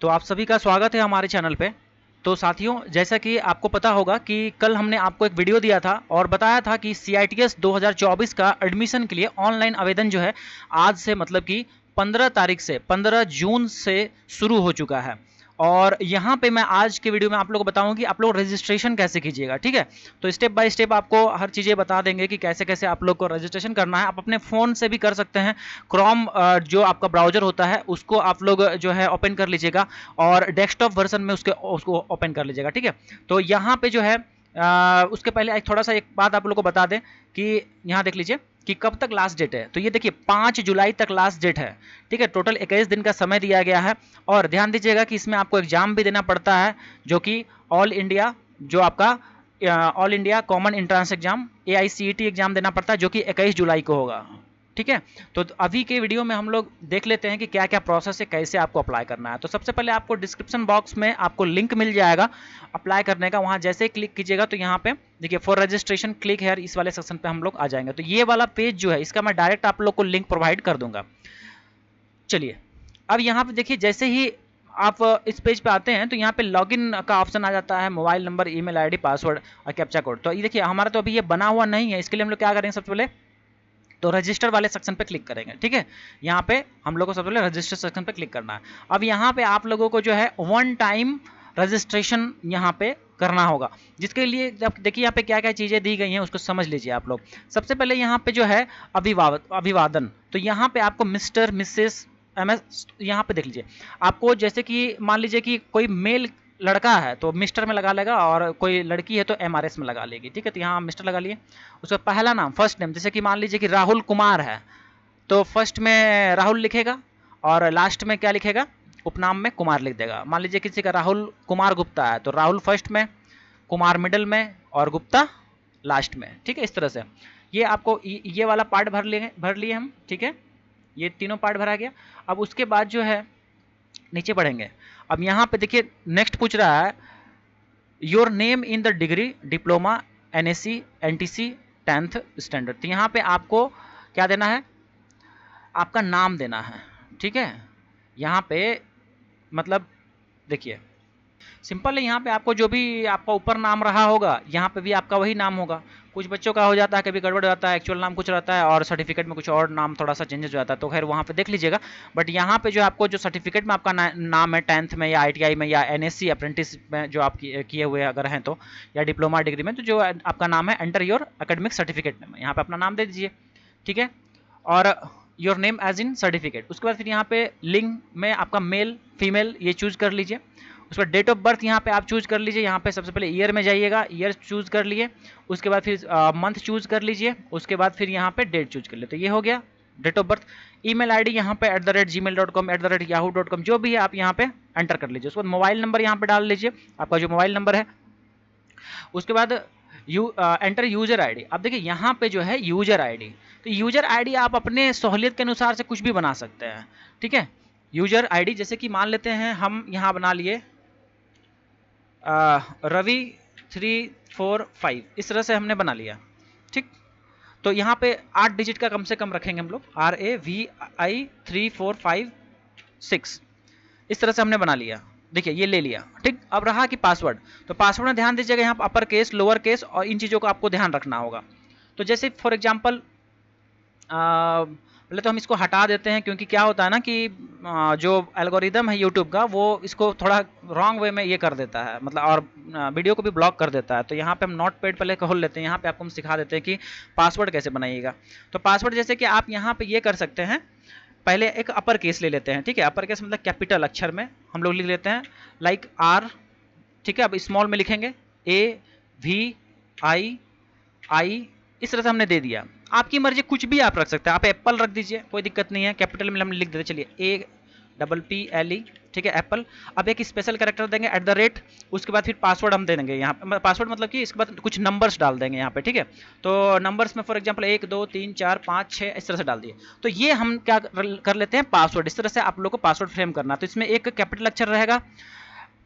तो आप सभी का स्वागत है हमारे चैनल पे। तो साथियों, जैसा कि आपको पता होगा कि कल हमने आपको एक वीडियो दिया था और बताया था कि CITS 2024 का एडमिशन के लिए ऑनलाइन आवेदन जो है आज से मतलब कि 15 तारीख से 15 जून से शुरू हो चुका है। और यहाँ पे मैं आज के वीडियो में आप लोगों को बताऊंगा कि आप लोग रजिस्ट्रेशन कैसे कीजिएगा। ठीक है, तो स्टेप बाय स्टेप आपको हर चीज़ें बता देंगे कि कैसे कैसे आप लोग को रजिस्ट्रेशन करना है। आप अपने फ़ोन से भी कर सकते हैं। क्रोम जो आपका ब्राउजर होता है उसको आप लोग जो है ओपन कर लीजिएगा और डेस्कटॉप वर्जन में उसको ओपन कर लीजिएगा। ठीक है, तो यहाँ पे जो है उसके पहले एक थोड़ा सा एक बात आप लोग को बता दें कि यहाँ देख लीजिए कि कब तक लास्ट डेट है। तो ये देखिए 5 जुलाई तक लास्ट डेट है। ठीक है, टोटल 21 दिन का समय दिया गया है। और ध्यान दीजिएगा कि इसमें आपको एग्जाम भी देना पड़ता है जो कि ऑल इंडिया जो आपका all India common entrance exam AICTE exam देना पड़ता है जो कि 21 जुलाई को होगा। ठीक है, तो अभी के वीडियो में हम लोग देख लेते हैं कि क्या क्या प्रोसेस है, कैसे आपको अप्लाई करना है। तो सबसे पहले आपको डिस्क्रिप्शन बॉक्स में आपको लिंक मिल जाएगा अप्लाई करने का। वहाँ जैसे ही क्लिक कीजिएगा तो यहाँ पे देखिए फॉर रजिस्ट्रेशन क्लिक हेयर, इस वाले सेक्शन पे हम लोग आ जाएंगे। तो ये वाला पेज जो है इसका मैं डायरेक्ट आप लोग को लिंक प्रोवाइड कर दूंगा। चलिए, अब यहाँ पे देखिए जैसे ही आप इस पेज पे आते हैं तो यहाँ पे लॉगिन का ऑप्शन आ जाता है, mobile number, email ID, password और कैप्चा कोड। तो ये देखिए हमारा तो अभी ये बना हुआ नहीं है, इसके लिए हम लोग क्या करेंगे, सबसे पहले तो रजिस्टर वाले सेक्शन पे क्लिक करेंगे। ठीक है, यहाँ पे हम लोग को सबसे पहले रजिस्टर सेक्शन पे क्लिक करना है। अब यहाँ पे आप लोगों को जो है वन टाइम रजिस्ट्रेशन यहाँ पे करना होगा, जिसके लिए जब देखिए यहाँ पे क्या क्या चीज़ें दी गई हैं उसको समझ लीजिए आप लोग। सबसे पहले यहाँ पे जो है अभिवादन, तो यहाँ पे आपको मिस्टर, मिसेस, MS यहाँ पे देख लीजिए। आपको जैसे कि मान लीजिए कि कोई मेल लड़का है तो मिस्टर में लगा लेगा और कोई लड़की है तो MRS में लगा लेगी। ठीक है, तो यहाँ मिस्टर लगा लिए। उसका पहला नाम, फर्स्ट नेम, जैसे कि मान लीजिए कि राहुल कुमार है तो फर्स्ट में राहुल लिखेगा और लास्ट में क्या लिखेगा, उपनाम में कुमार लिख देगा। मान लीजिए किसी का राहुल कुमार गुप्ता है तो राहुल फर्स्ट में, कुमार मिडिल में और गुप्ता लास्ट में। ठीक है, इस तरह से ये आपको ये वाला पार्ट भर लिए हम। ठीक है, ये तीनों पार्ट भरा गया। अब उसके बाद जो है नीचे बढ़ेंगे। अब यहाँ पे देखिए नेक्स्ट पूछ रहा है your name in the degree, diploma, NSC, NTC, 10th standard. तो यहाँ पे आपको क्या देना है, आपका नाम देना है। ठीक है, यहाँ पे मतलब देखिए सिंपल है, यहाँ पे आपको जो भी आपका ऊपर नाम रहा होगा यहाँ पे भी आपका वही नाम होगा। कुछ बच्चों का हो जाता है, कभी गड़बड़ हो जाता है, एक्चुअल नाम कुछ रहता है और सर्टिफिकेट में कुछ और नाम थोड़ा सा चेंजेस हो जाता है, तो खैर वहाँ पे देख लीजिएगा। बट यहाँ पे जो आपको जो सर्टिफिकेट में आपका नाम है 10th में या ITI में या NSC अप्रेंटिस में जो आप किए हुए अगर हैं तो, या डिप्लोमा डिग्री में, तो जो आपका नाम है एंटर योर एकेडमिक सर्टिफिकेट में यहाँ पे अपना नाम दे दीजिए। ठीक है, और your name as in certificate. उसके बाद फिर यहाँ पे लिंग में आपका मेल फीमेल ये चूज कर लीजिए। उसके बाद डेट ऑफ बर्थ यहाँ पे आप चूज कर लीजिए। यहाँ पे सबसे पहले ईयर में जाइएगा, ईयर चूज कर लिए। उसके बाद फिर मंथ चूज कर लीजिए। उसके बाद फिर यहाँ पे डेट चूज कर लिए। तो ये हो गया date of birth. Email ID यहाँ पे @gmail.com, @yahoo.com जो भी है आप यहाँ पे एंटर कर लीजिए। उसके बाद मोबाइल नंबर यहाँ पे डाल लीजिए, आपका जो मोबाइल नंबर है। उसके बाद एंटर यूजर आईडी। अब देखिए यहाँ पे जो है यूजर आईडी, तो यूजर आईडी आप अपने सहूलियत के अनुसार से कुछ भी बना सकते हैं। ठीक है, यूजर आईडी जैसे कि मान लेते हैं हम यहाँ बना लिए रवि 345, इस तरह से हमने बना लिया। ठीक, तो यहाँ पे 8 डिजिट का कम से कम रखेंगे हम लोग, RAVI 3456, इस तरह से हमने बना लिया। देखिए ये ले लिया। ठीक, अब रहा कि पासवर्ड, तो पासवर्ड में ध्यान दीजिएगा यहाँ पर अपर केस, लोअर केस और इन चीज़ों को आपको ध्यान रखना होगा। तो जैसे फॉर एग्जांपल पहले तो हम इसको हटा देते हैं, क्योंकि क्या होता है ना कि जो एल्गोरिदम है यूट्यूब का वो इसको थोड़ा रॉन्ग वे में ये कर देता है, मतलब और वीडियो को भी ब्लॉक कर देता है। तो यहाँ पे हम नोटपैड पहले खोल लेते हैं, यहाँ पे आपको हम सिखा देते हैं कि पासवर्ड कैसे बनाइएगा। तो पासवर्ड जैसे कि आप यहाँ पे ये कर सकते हैं, पहले एक अपर केस ले लेते हैं। ठीक है, अपर केस मतलब कैपिटल अक्षर में हम लोग लिख लेते हैं, लाइक R। ठीक है, अब स्मॉल में लिखेंगे AVI, इस तरह से हमने दे दिया। आपकी मर्जी, कुछ भी आप रख सकते हैं, आप एप्पल रख दीजिए, कोई दिक्कत नहीं है। कैपिटल में हम लिख देते, चलिए APPLE। ठीक है, एप्पल। अब एक स्पेशल कैरेक्टर देंगे @ उसके बाद फिर पासवर्ड हम दे देंगे यहाँ पे। पासवर्ड मतलब कि इसके बाद कुछ नंबर्स डाल देंगे यहाँ पे। ठीक है, तो नंबर्स में फॉर एग्जांपल 1 2 3 4 5 6 इस तरह से डाल दिए। तो ये हम क्या कर लेते हैं, पासवर्ड। इस तरह से आप लोग को पासवर्ड फ्रेम करना। तो इसमें एक कैपिटल अक्षर रहेगा,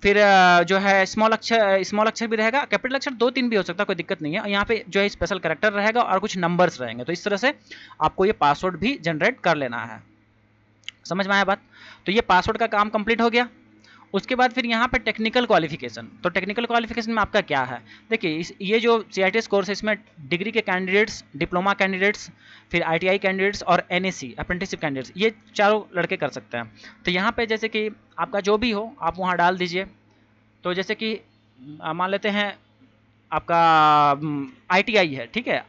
फिर जो है स्मॉल अक्षर भी रहेगा, कैपिटल अक्षर 2-3 भी हो सकता है, कोई दिक्कत नहीं है। यहाँ पे जो है स्पेशल कैरेक्टर रहेगा और कुछ नंबर्स रहेंगे। तो इस तरह से आपको ये पासवर्ड भी जनरेट कर लेना है। समझ में आया बात? तो ये पासवर्ड का काम कंप्लीट हो गया। उसके बाद फिर यहाँ पे टेक्निकल क्वालिफिकेशन। तो टेक्निकल क्वालिफिकेशन में आपका क्या है, देखिए ये जो CITS कोर्स है इसमें डिग्री के कैंडिडेट्स, डिप्लोमा कैंडिडेट्स, फिर ITI कैंडिडेट्स और NAC अप्रेंटिसशिप कैंडिडेट्स, ये चारों लड़के कर सकते हैं। तो यहाँ पे जैसे कि आपका जो भी हो आप वहाँ डाल दीजिए। तो जैसे कि मान लेते हैं आपका ITI है, ठीक है,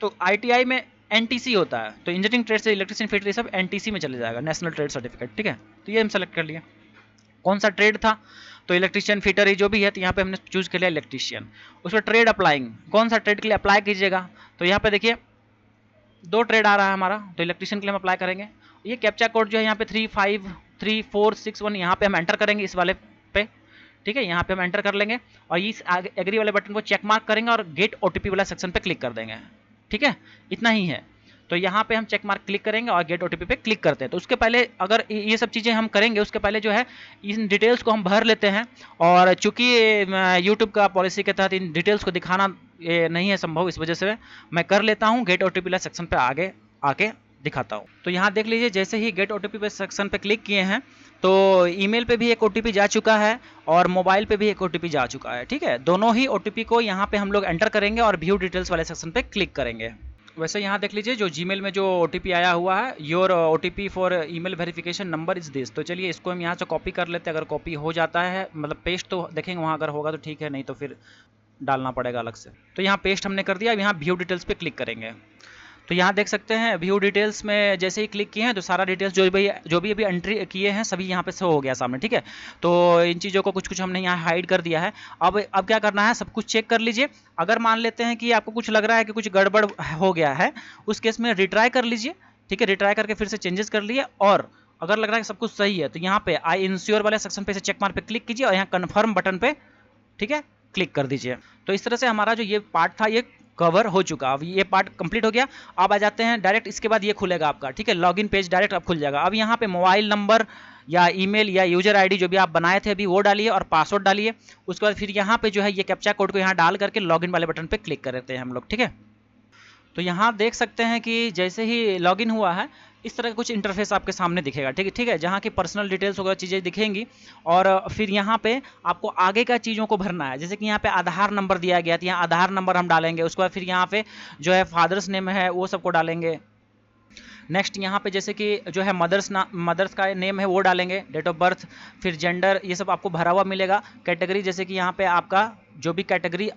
तो ITI में NTC होता है, तो इंजीनियरिंग ट्रेड से इलेक्ट्रिशियन फिटर ये सब NTC में चले जाएगा, नेशनल ट्रेड सर्टिफिकेट, ठीक है। तो ये हम सेलेक्ट कर लिए कौन सा ट्रेड था, तो इलेक्ट्रिशियन फिटर ही जो भी है, तो यहाँ पे हमने चूज कर लिया इलेक्ट्रिशियन। उसमें ट्रेड अप्लाइंग, कौन सा ट्रेड के लिए अप्लाई कीजिएगा, तो यहाँ पे देखिए 2 ट्रेड आ रहा है हमारा, तो इलेक्ट्रिशियन के लिए हम अप्लाई करेंगे। ये कैप्चा कोड जो है यहाँ पे 3534661 यहाँ पे हम एंटर करेंगे इस वाले पे, ठीक है, यहाँ पे हम एंटर कर लेंगे और इस एग्री वाले बटन को चेक मार्क करेंगे और गेट OTP वाला सेक्शन पे क्लिक कर देंगे, ठीक है, इतना ही है। तो यहाँ पे हम चेक मार्क क्लिक करेंगे और गेट OTP पे क्लिक करते हैं। तो उसके पहले अगर ये सब चीज़ें हम करेंगे उसके पहले जो है इन डिटेल्स को हम भर लेते हैं, और चूंकि यूट्यूब का पॉलिसी के तहत इन डिटेल्स को दिखाना ये नहीं है संभव, इस वजह से मैं कर लेता हूँ, गेट OTP वाला सेक्शन पे आगे आके दिखाता हूँ। तो यहाँ देख लीजिए जैसे ही गेट OTP पे सेक्शन पे क्लिक किए हैं तो ईमेल पे भी एक OTP जा चुका है और मोबाइल पे भी एक OTP जा चुका है, ठीक है। दोनों ही OTP को यहाँ पे हम लोग एंटर करेंगे और व्यू डिटेल्स वाले सेक्शन पे क्लिक करेंगे। वैसे यहाँ देख लीजिए जो जीमेल में जो OTP आया हुआ है, your OTP for email verification number is this. तो चलिए इसको हम यहाँ से कॉपी कर लेते हैं, अगर कॉपी हो जाता है मतलब पेस्ट तो देखेंगे वहाँ, अगर होगा तो ठीक है, नहीं तो फिर डालना पड़ेगा अलग से। तो यहाँ पेस्ट हमने कर दिया, अब यहाँ व्यू डिटेल्स पे क्लिक करेंगे। तो यहाँ देख सकते हैं व्यू डिटेल्स में जैसे ही क्लिक किए हैं तो सारा डिटेल्स जो भी अभी एंट्री किए हैं सभी यहाँ पे शो हो गया सामने, ठीक है। तो इन चीज़ों को कुछ हमने यहाँ हाइड कर दिया है। अब क्या करना है, सब कुछ चेक कर लीजिए। अगर मान लेते हैं कि आपको कुछ लग रहा है कि कुछ गड़बड़ हो गया है, उस केस में रिट्राई कर लीजिए, ठीक है। रिट्राई करके फिर से चेंजेस कर लिए, और अगर लग रहा है कि सब कुछ सही है तो यहाँ पे आई इंश्योर वाले सेक्शन पे से चेक मार्क पे क्लिक कीजिए और यहाँ कन्फर्म बटन पे, ठीक है, क्लिक कर दीजिए। तो इस तरह से हमारा जो ये पार्ट था ये कवर हो चुका। अब ये पार्ट कंप्लीट हो गया। अब आ जाते हैं डायरेक्ट, इसके बाद ये खुलेगा आपका, ठीक है, लॉगिन पेज डायरेक्ट अब खुल जाएगा। अब यहाँ पे मोबाइल नंबर या ईमेल या यूजर आईडी जो भी आप बनाए थे अभी वो डालिए और पासवर्ड डालिए। उसके बाद फिर यहाँ पे जो है ये कैप्चा कोड को यहाँ डाल करके लॉगिन वाले बटन पे क्लिक कर देते हैं हम लोग, ठीक है। तो यहाँ देख सकते हैं कि जैसे ही लॉगिन हुआ है इस तरह का कुछ इंटरफेस आपके सामने दिखेगा, ठीक है, जहाँ की पर्सनल डिटेल्स वगैरह चीज़ें दिखेंगी। और फिर यहाँ पे आपको आगे का चीज़ों को भरना है, जैसे कि यहाँ पे आधार नंबर दिया गया, तो यहाँ आधार नंबर हम डालेंगे। उसके बाद फिर यहाँ पे जो है फादर्स नेम है वो सबको डालेंगे। नेक्स्ट यहाँ पे जैसे कि जो है मदर्स का नेम है वो डालेंगे, डेट ऑफ बर्थ, फिर जेंडर, ये सब आपको भरा हुआ मिलेगा। कैटेगरी जैसे कि यहाँ पे आपका जो भी कैटेगरी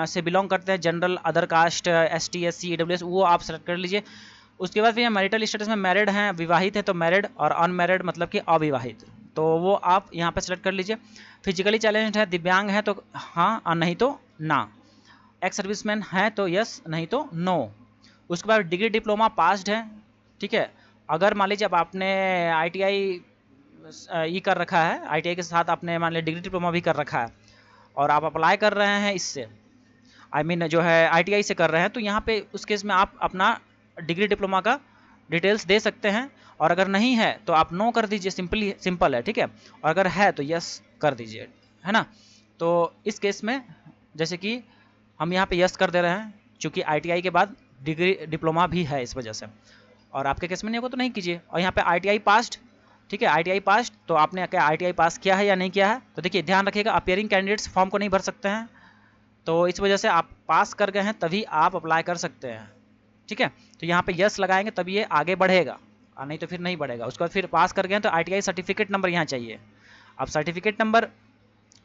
से बिलोंग करते हैं, general, other caste, ST SC EWS, वो आप सेलेक्ट कर लीजिए। उसके बाद फिर मैरिटल स्टेटस में मैरिड हैं, विवाहित हैं तो मैरिड, और अनमैरिड मतलब कि अविवाहित, तो वो आप यहाँ पे सेलेक्ट कर लीजिए। फिजिकली चैलेंज्ड है, दिव्यांग है तो हाँ और नहीं तो ना, एक्स सर्विसमैन है तो यस, नहीं तो नो। उसके बाद डिग्री डिप्लोमा पास्ड है, ठीक है। अगर मान लीजिए अब आपने ITI कर रखा है, ITI के साथ आपने मान लीजिए डिग्री डिप्लोमा भी कर रखा है और आप अप्लाई कर रहे हैं इससे, जो है ITI से कर रहे हैं, तो यहाँ पे उस केस में आप अपना डिग्री डिप्लोमा का डिटेल्स दे सकते हैं। और अगर नहीं है तो आप नो कर दीजिए, सिंपल है, ठीक है। और अगर है तो यस कर दीजिए, है ना। तो इस केस में जैसे कि हम यहाँ पे यस कर दे रहे हैं, चूँकि ITI के बाद डिग्री डिप्लोमा भी है इस वजह से। और आपके केस में नहीं होगा तो नहीं कीजिए। और यहाँ पे ITI पास्ड, ठीक है, ITI पास्ड, तो आपने क्या ITI पास किया है या नहीं किया है। तो देखिए ध्यान रखिएगा, अपियरिंग कैंडिडेट्स फॉर्म को नहीं भर सकते हैं, तो इस वजह से आप पास कर गए हैं तभी आप अप्लाई कर सकते हैं, ठीक है। तो यहाँ पे यस लगाएंगे तभी ये आगे बढ़ेगा, और नहीं तो फिर नहीं बढ़ेगा। उसके बाद फिर पास कर गए हैं तो ITI सर्टिफिकेट नंबर यहाँ चाहिए। अब सर्टिफिकेट नंबर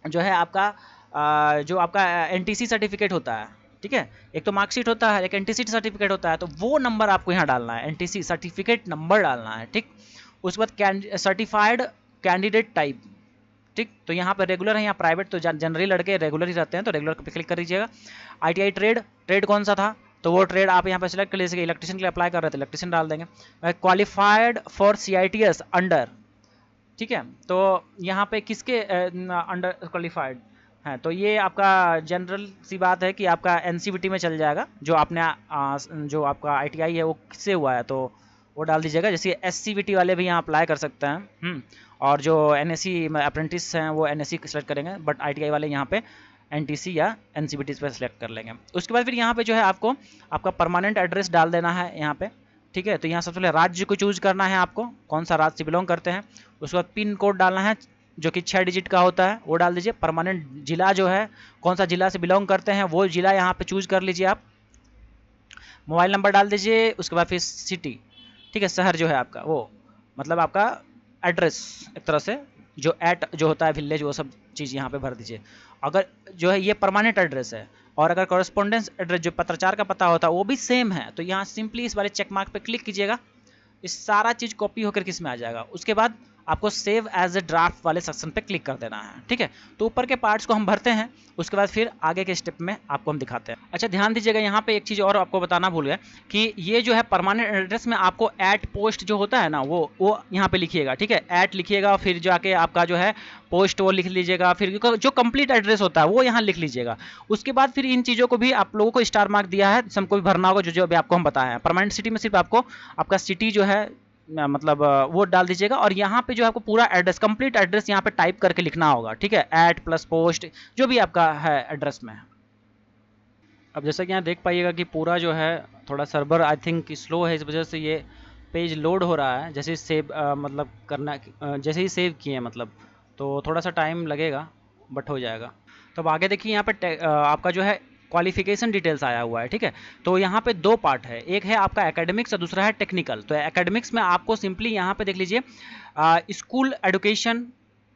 जो है आपका जो आपका NTC सर्टिफिकेट होता है, ठीक है, एक तो मार्कशीट होता है, एक NTC सर्टिफिकेट होता है, तो वो नंबर आपको यहाँ डालना है, NTC सर्टिफिकेट नंबर डालना है, ठीक। उसके बाद सर्टिफाइड कैंडिडेट टाइप, ठीक। तो यहाँ पे रेगुलर है, यहाँ प्राइवेट, तो जनरली लड़के रेगुलर ही रहते हैं तो रेगुलर पे क्लिक कर दीजिएगा। ITI ट्रेड कौन सा था, तो वो ट्रेड आप यहाँ पे सेलेक्ट कर लीजिए। इलेक्ट्रिशियन के लिए अप्लाई कर रहे थे, इलेक्ट्रिशियन डाल देंगे। क्वालिफाइड फॉर CITS अंडर, ठीक है, तो यहाँ पे किसके अंडर क्वालिफाइड है, तो ये आपका जनरल सी बात है कि आपका NCVT में चल जाएगा, जो आपने जो आपका ITI है वो किससे हुआ है तो वो डाल दीजिएगा। जैसे SCVT वाले भी यहाँ अप्लाई कर सकते हैं, और जो NSC अप्रेंटिस हैं वो NSC सेलेक्ट करेंगे, बट ITI वाले यहाँ पे NTC या NCVT पे सेलेक्ट कर लेंगे। उसके बाद फिर यहाँ पे जो है आपको आपका परमानेंट एड्रेस डाल देना है यहाँ पे, ठीक है। तो यहाँ सबसे पहले राज्य को चूज करना है आपको, कौन सा राज्य से बिलोंग करते हैं। उसके बाद पिन कोड डालना है जो कि 6 डिजिट का होता है वो डाल दीजिए। परमानेंट जिला जो है, कौन सा जिला से बिलोंग करते हैं वो जिला यहाँ पे चूज कर लीजिए आप। मोबाइल नंबर डाल दीजिए, उसके बाद फिर सिटी, ठीक है, शहर जो है आपका वो मतलब आपका एड्रेस एक तरह से, जो जो होता है विलेज, वो सब चीज़ यहाँ पे भर दीजिए। अगर जो है ये परमानेंट एड्रेस है, और अगर कॉरेस्पॉन्डेंस एड्रेस जो पत्राचार का पता होता है वो भी सेम है, तो यहाँ सिंपली इस वाले चेक मार्क पे क्लिक कीजिएगा। इस सारा चीज़ कॉपी होकर किस में आ जाएगा। उसके बाद आपको सेव एज ए ड्राफ्ट वाले सेक्शन पे क्लिक कर देना है, ठीक है। तो ऊपर के पार्ट्स को हम भरते हैं, उसके बाद फिर आगे के स्टेप में आपको हम दिखाते हैं। अच्छा ध्यान दीजिएगा, यहाँ पे एक चीज़ और आपको बताना भूल गया कि ये जो है परमानेंट एड्रेस में आपको ऐट पोस्ट जो होता है ना, वो यहाँ पे लिखिएगा, ठीक है। ऐट लिखिएगा, फिर जाके आपका जो है पोस्ट वो लिख लीजिएगा, फिर जो कंप्लीट एड्रेस होता है वो यहाँ लिख लीजिएगा। उसके बाद फिर इन चीज़ों को भी आप लोगों को स्टार मार्क दिया है, सबको भी भरना होगा, जो जो अभी आपको हम बताए हैं। परमानेंट सिटी में सिर्फ आपको आपका सिटी जो है मतलब वो डाल दीजिएगा, और यहाँ पे जो आपको पूरा एड्रेस, कंप्लीट एड्रेस यहाँ पे टाइप करके लिखना होगा, ठीक है। ऐट प्लस पोस्ट जो भी आपका है एड्रेस में। अब जैसा कि यहाँ देख पाइएगा कि पूरा जो है थोड़ा सर्वर आई थिंक स्लो है, इस वजह से ये पेज लोड हो रहा है। जैसे ही सेव मतलब करना जैसे ही सेव किए मतलब, तो थोड़ा सा टाइम लगेगा बट हो जाएगा। तो अब आगे देखिए, यहाँ पे आपका जो है क्वालिफिकेशन डिटेल्स आया हुआ है, ठीक है। तो यहाँ पे दो पार्ट है, एक है आपका एकेडमिक्स और दूसरा है टेक्निकल। तो एकेडमिक्स में आपको सिंपली यहाँ पे देख लीजिए स्कूल एडुकेशन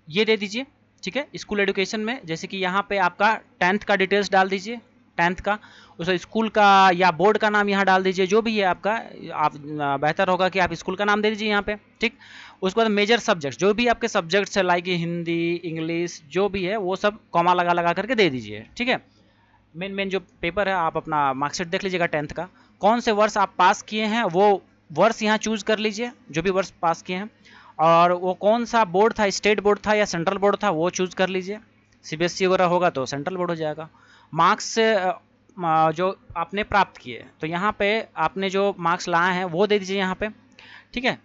ये दे दीजिए, ठीक है। स्कूल एडुकेशन में जैसे कि यहाँ पे आपका 10th का डिटेल्स डाल दीजिए, 10th का, उस स्कूल का या बोर्ड का नाम यहाँ डाल दीजिए, जो भी है आपका। आप बेहतर होगा कि आप स्कूल का नाम दे दीजिए यहाँ पे, ठीक। उसके बाद मेजर सब्जेक्ट्स, जो भी आपके सब्जेक्ट्स है लाइक हिंदी इंग्लिश जो भी है वो सब कॉमा लगा लगा करके दे दीजिए, ठीक है। मेन जो पेपर है, आप अपना मार्कशीट देख लीजिएगा 10th का, कौन से वर्ष आप पास किए हैं वो वर्ष यहाँ चूज कर लीजिए, जो भी वर्ष पास किए हैं। और वो कौन सा बोर्ड था, स्टेट बोर्ड था या सेंट्रल बोर्ड था, वो चूज कर लीजिए। सीबीएसई वगैरह होगा तो सेंट्रल बोर्ड हो जाएगा। मार्क्स जो आपने प्राप्त किए, तो यहाँ पे आपने जो मार्क्स लाए हैं वो दे दीजिए यहाँ पे, ठीक है।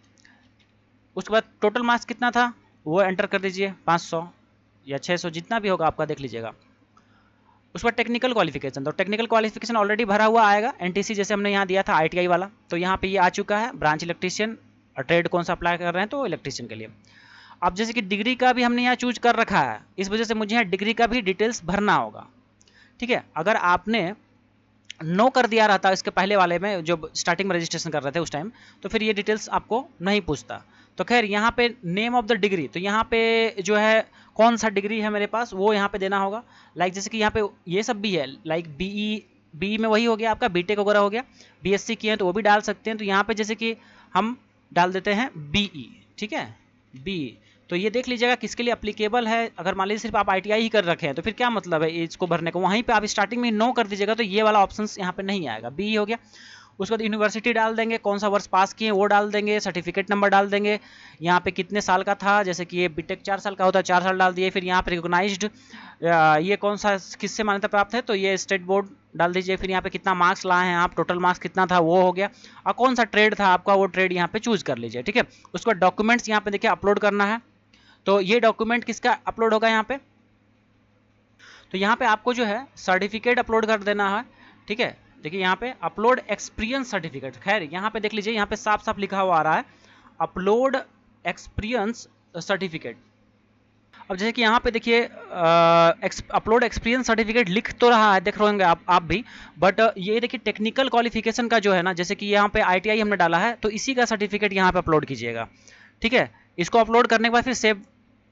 उसके बाद टोटल मार्क्स कितना था वो एंटर कर दीजिए, 500 या 600 जितना भी होगा आपका देख लीजिएगा। उस पर टेक्निकल क्वालिफिकेशन, तो टेक्निकल क्वालिफिकेशन ऑलरेडी भरा हुआ आएगा, एनटीसी जैसे हमने यहाँ दिया था आईटीआई वाला, तो यहाँ पे ये आ चुका है। ब्रांच इलेक्ट्रीशियन और ट्रेड कौन सा अप्लाई कर रहे हैं तो इलेक्ट्रीशियन के लिए। अब जैसे कि डिग्री का भी हमने यहाँ चूज कर रखा है, इस वजह से मुझे यहाँ डिग्री का भी डिटेल्स भरना होगा, ठीक है। अगर आपने नो कर दिया रहता इसके पहले वाले में, जो स्टार्टिंग में रजिस्ट्रेशन कर रहे थे उस टाइम, तो फिर ये डिटेल्स आपको नहीं पूछता। तो खैर यहाँ पे नेम ऑफ द डिग्री, तो यहाँ पे जो है कौन सा डिग्री है मेरे पास वो यहाँ पे देना होगा। लाइक जैसे कि यहाँ पे ये सब भी है, लाइक बी में वही हो गया आपका, बीटेक वगैरह हो गया, बीएससी किए हैं तो वो भी डाल सकते हैं। तो यहाँ पे जैसे कि हम डाल देते हैं बीई, ठीक है, बी। तो ये देख लीजिएगा किसके लिए अप्लीकेबल है। अगर मान लीजिए सिर्फ आप आईटीआई ही कर रखे हैं तो फिर क्या मतलब है इसको भरने को, वहीं पे आप स्टार्टिंग में नो कर दीजिएगा तो ये वाला ऑप्शन यहाँ पे नहीं आएगा, बी हो गया। उसके बाद यूनिवर्सिटी डाल देंगे, कौन सा वर्ष पास किए वो डाल देंगे, सर्टिफिकेट नंबर डाल देंगे, यहाँ पे कितने साल का था, जैसे कि ये बीटेक 4 साल का होता है 4 साल डाल दिए। फिर यहाँ पे रिकोगनाइज्ड ये कौन सा किससे मान्यता प्राप्त है, तो ये स्टेट बोर्ड डाल दीजिए। फिर यहाँ पे कितना मार्क्स लाए हैं आप, टोटल मार्क्स कितना था वो हो गया, और कौन सा ट्रेड था आपका वो ट्रेड यहाँ पे चूज कर लीजिए, ठीक है। उसके बाद डॉक्यूमेंट्स यहाँ पे देखिए अपलोड करना है, तो ये डॉक्यूमेंट किसका अपलोड होगा यहाँ पे, तो यहाँ पे आपको जो है सर्टिफिकेट अपलोड कर देना है, ठीक है। देखिए यहाँ पे अपलोड एक्सपीरियंस सर्टिफिकेट, खैर यहाँ पे देख लीजिए यहाँ पे साफ साफ लिखा हुआ आ रहा है अपलोड एक्सपीरियंस सर्टिफिकेट। अब जैसे कि यहाँ पे देखिए अपलोड एक्सपीरियंस सर्टिफिकेट लिख तो रहा है, देख रहे होंगे आप भी, बट ये देखिए टेक्निकल क्वालिफिकेशन का जो है ना, जैसे कि यहाँ पे आईटीआई हमने डाला है तो इसी का सर्टिफिकेट यहाँ पे अपलोड कीजिएगा, ठीक है। इसको अपलोड करने के बाद फिर सेव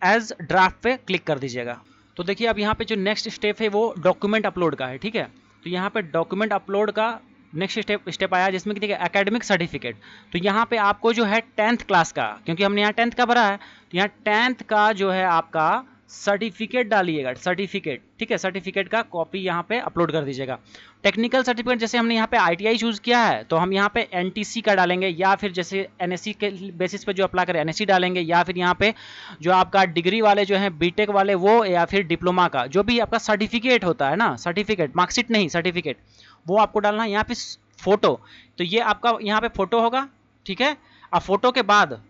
एज ड्राफ्ट पे क्लिक कर दीजिएगा। तो देखिए अब यहाँ पे जो नेक्स्ट स्टेप है वो डॉक्यूमेंट अपलोड का है, ठीक है। तो यहाँ पे डॉक्यूमेंट अपलोड का नेक्स्ट स्टेप आया, जिसमें कि देखिए एकेडमिक सर्टिफिकेट। तो यहाँ पे आपको जो है 10th क्लास का, क्योंकि हमने यहाँ 10th का भरा है, तो यहाँ 10th का जो है आपका सर्टिफिकेट डालिएगा, सर्टिफिकेट, ठीक है। सर्टिफिकेट का कॉपी यहाँ पे अपलोड कर दीजिएगा। टेक्निकल सर्टिफिकेट जैसे हमने यहाँ पे आईटीआई चूज किया है तो हम यहाँ पे एनटीसी का डालेंगे, या फिर जैसे एनएससी के बेसिस पे जो अप्लाई करें एनएससी डालेंगे, या फिर यहाँ पे जो आपका डिग्री वाले जो हैं बीटेक वाले वो, या फिर डिप्लोमा का जो भी आपका सर्टिफिकेट होता है ना, सर्टिफिकेट मार्कशीट नहीं सर्टिफिकेट, वो आपको डालना है। यहाँ पे फोटो, तो ये आपका यहाँ पे फोटो होगा, ठीक है। अब फोटो के बाद,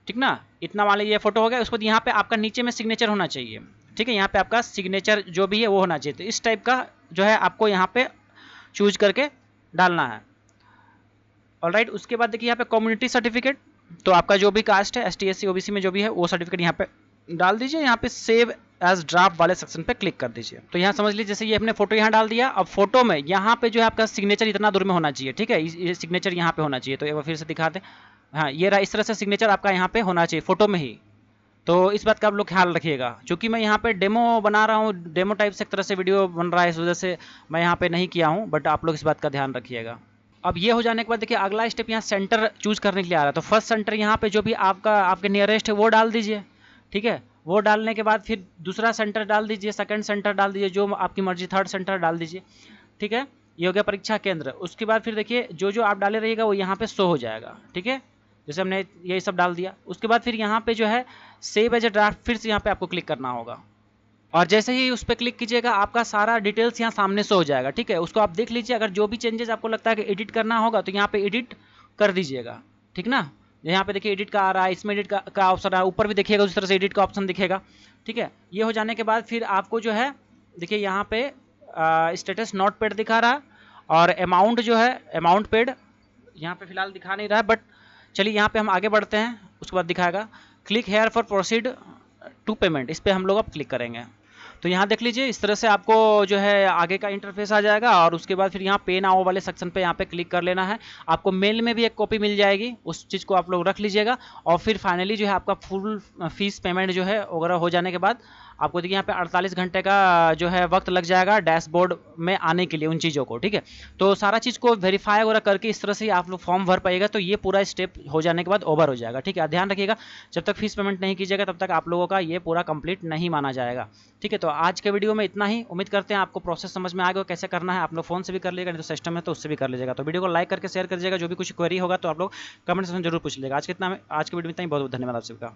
ठीक ना, इतना वाले ये फोटो हो गया। उसके बाद यहाँ पे आपका नीचे में सिग्नेचर होना चाहिए, ठीक है। यहाँ पे आपका सिग्नेचर जो भी है वो होना चाहिए, तो इस टाइप का जो है आपको यहाँ पे चूज करके डालना है। ऑलराइट, उसके बाद देखिए यहाँ पे कम्युनिटी सर्टिफिकेट, तो आपका जो भी कास्ट है एसटी एससी ओबीसी में जो भी है वो सर्टिफिकेट यहाँ पे डाल दीजिए, यहाँ पे सेव एज ड्राफ्ट वाले सेक्शन पे क्लिक कर दीजिए। तो यहाँ समझ लीजिए जैसे ये हमने फोटो यहाँ डाल दिया। अब फोटो में यहाँ पे जो है आपका सिग्नेचर इतना दूर में होना चाहिए, ठीक है, ये सिग्नेचर यहाँ पे होना चाहिए। तो एक बार फिर से दिखा दें, हाँ ये रहा, इस तरह से सिग्नेचर आपका यहाँ पे होना चाहिए फोटो में ही। तो इस बात का आप लोग ख्याल रखिएगा, क्योंकि मैं यहाँ पे डेमो बना रहा हूँ, डेमो टाइप से एक तरह से वीडियो बन रहा है, इस वजह से मैं यहाँ पे नहीं किया हूँ, बट आप लोग इस बात का ध्यान रखिएगा। अब ये हो जाने के बाद देखिए अगला स्टेप यहाँ सेंटर चूज करने के लिए आ रहा है। तो फर्स्ट सेंटर यहाँ पे जो भी आपका आपके नियरेस्ट है वो डाल दीजिए, ठीक है। वो डालने के बाद फिर दूसरा सेंटर डाल दीजिए, सेकंड सेंटर डाल दीजिए, जो आपकी मर्जी, थर्ड सेंटर डाल दीजिए, ठीक है। ये हो गया परीक्षा केंद्र। उसके बाद फिर देखिए जो जो आप डाले रहिएगा वो यहाँ पे शो हो जाएगा, ठीक है। जैसे हमने यही सब डाल दिया, उसके बाद फिर यहाँ पे जो है सेव एज ए ड्राफ्ट, फिर से यहाँ पे आपको क्लिक करना होगा। और जैसे ही उस पर क्लिक कीजिएगा आपका सारा डिटेल्स यहाँ सामने से हो जाएगा, ठीक है। उसको आप देख लीजिए, अगर जो भी चेंजेस आपको लगता है कि एडिट करना होगा तो यहाँ पे एडिट कर दीजिएगा, ठीक ना। यहाँ पे देखिए एडिट का आ रहा है, इसमें एडिट का ऑप्शन आ रहा है, ऊपर भी देखिएगा उस तरह से एडिट का ऑप्शन दिखेगा, ठीक है। ये हो जाने के बाद फिर आपको जो है देखिए यहाँ पे स्टेटस नॉट पेड दिखा रहा है, और अमाउंट जो है अमाउंट पेड यहाँ पे फिलहाल दिखा नहीं रहा है, बट चलिए यहाँ पे हम आगे बढ़ते हैं। उसके बाद दिखाएगा click here for proceed to payment, इस पर हम लोग अब क्लिक करेंगे। तो यहाँ देख लीजिए इस तरह से आपको जो है आगे का इंटरफेस आ जाएगा, और उसके बाद फिर यहाँ पे नाउ वाले सेक्शन पे यहाँ पे क्लिक कर लेना है। आपको मेल में भी एक कॉपी मिल जाएगी, उस चीज़ को आप लोग रख लीजिएगा। और फिर फाइनली जो है आपका फुल फीस पेमेंट जो है वगैरह हो जाने के बाद आपको देखिए यहाँ पे 48 घंटे का जो है वक्त लग जाएगा डैशबोर्ड में आने के लिए उन चीज़ों को, ठीक है। तो सारा चीज़ को वेरीफाई वगैरह करके इस तरह से आप लोग फॉर्म भर पाइएगा, तो ये पूरा स्टेप हो जाने के बाद ओवर हो जाएगा, ठीक है। ध्यान रखिएगा जब तक फीस पेमेंट नहीं कीजिएगा तब तक आप लोगों का ये पूरा कंप्लीट नहीं माना जाएगा, ठीक है। तो आज के वीडियो में इतना ही, उम्मीद करते हैं आपको प्रोसेस समझ में आ गया कैसे करना है। आप लोग फोन से भी कर लीजिएगा, नहीं तो सिस्टम है तो उससे भी कर लीजिएगा। तो वीडियो को लाइक करके शेयर कर दीजिएगा, जो भी कुछ क्वेरी होगा तो आप लोग कमेंट सेक्शन जरूर पूछ लीजिएगा। आज के वीडियो में इतना ही, बहुत बहुत धन्यवाद आप सबका।